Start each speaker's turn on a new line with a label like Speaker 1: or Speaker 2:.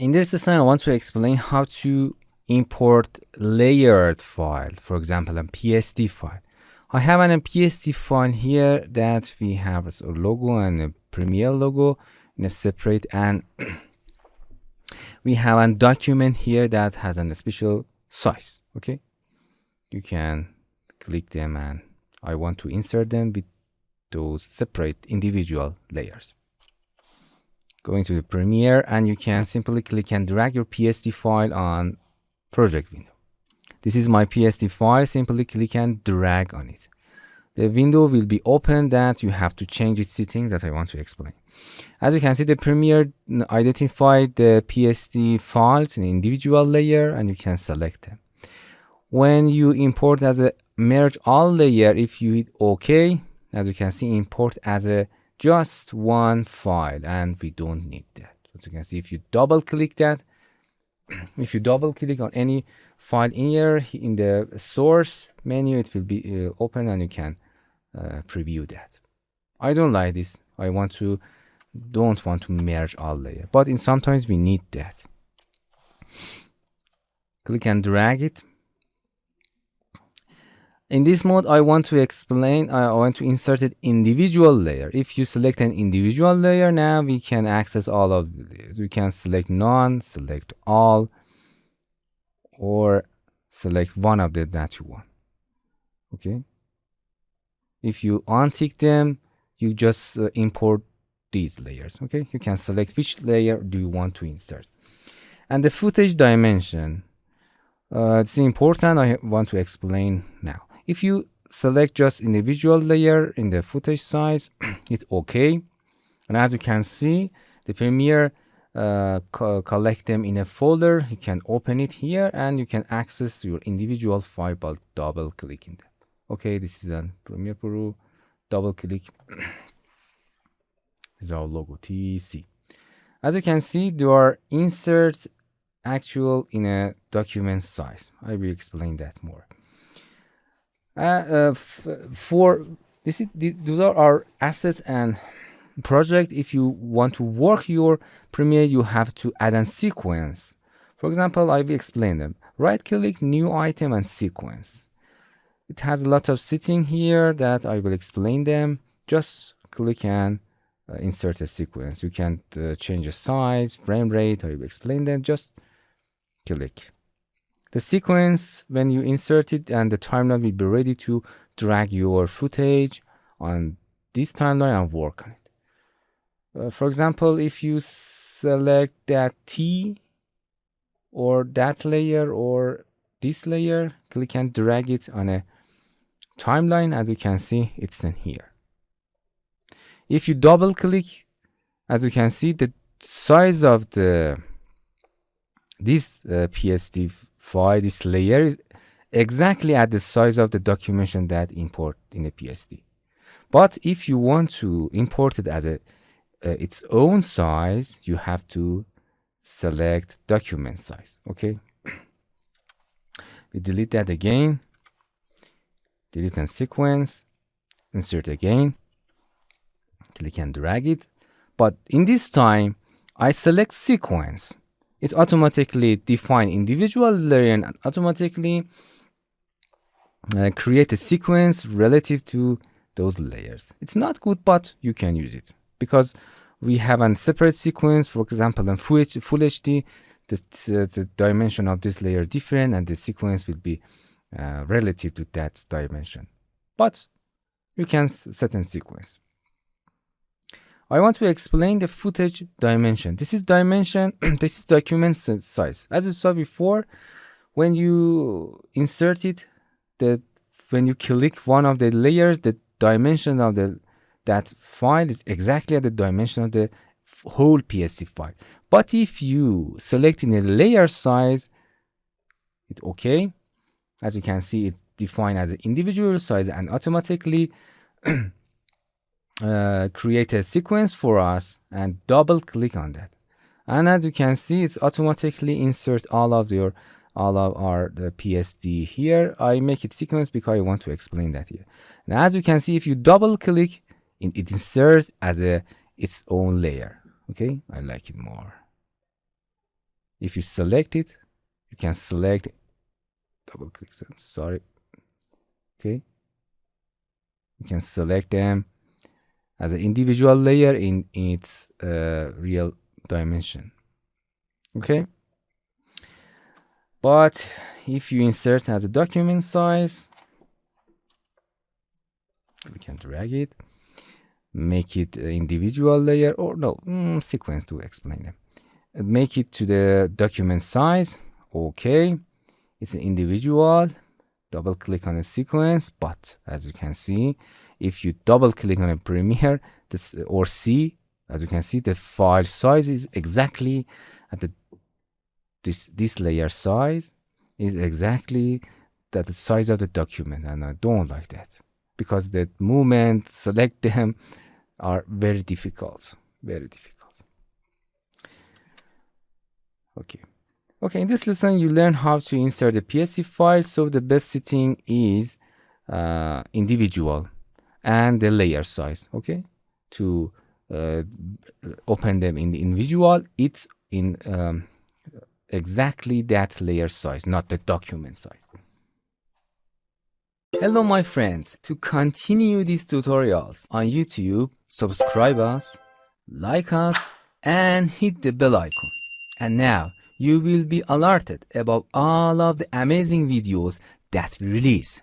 Speaker 1: In this lesson, I want to explain how to import layered file, for example, a PSD file. I have a PSD file here that we have as a logo and a Premiere logo in a separate, and we have a document here that has a special size. Okay, you can click them, and I want to insert them with those separate individual layers. Going to the Premiere, and you can simply click and drag your PSD file on project window. This is my PSD file. Simply click and drag on it. The window will be open that you have to change its settings that I want to explain. As you can see, the Premiere identified the PSD files in individual layer, and you can select them. When you import as a merge all layer, if you hit OK, as you can see, import as a just one file, and we don't need that. As you can see, if you double click that, if you double click on any file in here in the source menu, it will be open, and you can preview that. I don't like this. I don't want to merge all layer, but sometimes we need that. Click and drag it. In this mode, I want to explain, I want to insert an individual layer. If you select an individual layer, now we can access all of the layers. We can select none, select all, or select one of them that you want. Okay. If you untick them, you just import these layers. Okay. You can select which layer do you want to insert. And the footage dimension, it's important. I want to explain now. If you select just individual layer in the footage size, it's okay. And as you can see, the Premiere collect them in a folder. You can open it here, and you can access your individual file by double clicking them. Okay, this is a Premiere Pro. Double click. This is our logo TC. As you can see, there are insert actual in a document size. I will explain that more. For those are our assets and project. If you want to work your Premiere, you have to add a sequence. For example, I will explain them. Right click, new item, and sequence. It has a lot of setting here that I will explain them. Just click and insert a sequence. You can change the size, frame rate. I will explain them. Just click. The sequence, when you insert it, and the timeline will be ready to drag your footage on this timeline and work on it. For example, if you select that T or that layer or this layer, click and drag it on a timeline. As you can see, it's in here. If you double click, as you can see, the size of this PSD file, this layer, is exactly at the size of the documentation that import in a PSD. But if you want to import it as its own size, you have to select document size. Okay. We delete that again. Delete and sequence. Insert again. Click and drag it. But in this time, I select sequence. It automatically define individual layer and automatically create a sequence relative to those layers. It's not good, but you can use it because we have a separate sequence. For example, in Full HD, the dimension of this layer different, and the sequence will be relative to that dimension. But you can set a sequence. I want to explain the footage dimension. This is dimension, this is document size. As you saw before, when you insert it, when you click one of the layers, the dimension of that file is exactly at the dimension of the whole PSD file. But if you select in a layer size, it's okay. As you can see, it's defined as an individual size and automatically create a sequence for us, and double click on that, and as you can see, it's automatically insert all of our PSD here. I make it sequence because I want to explain that here. And as you can see, if you double click, it inserts as its own layer. Okay, I like it more. If you select it, you can select, double click them, sorry. Okay. You can select them as an individual layer in its real dimension. Okay. But if you insert as a document size, we can drag it, make it an individual layer, or no, sequence to explain them. Make it to the document size. Okay. It's an individual. Double click on a sequence, but as you can see, if you double click on a Premiere this or C, as you can see, the file size is exactly at the this layer size is exactly that the size of the document, and I don't like that because the movement, select them are very difficult, very difficult. Okay, in this lesson you learn how to insert a PSD file. So the best setting is individual and the layer size. Okay, to open them in the individual, it's in exactly that layer size, not the document size. Hello my friends, to continue these tutorials on YouTube, subscribe us, like us, and hit the bell icon. And now you will be alerted about all of the amazing videos that we release.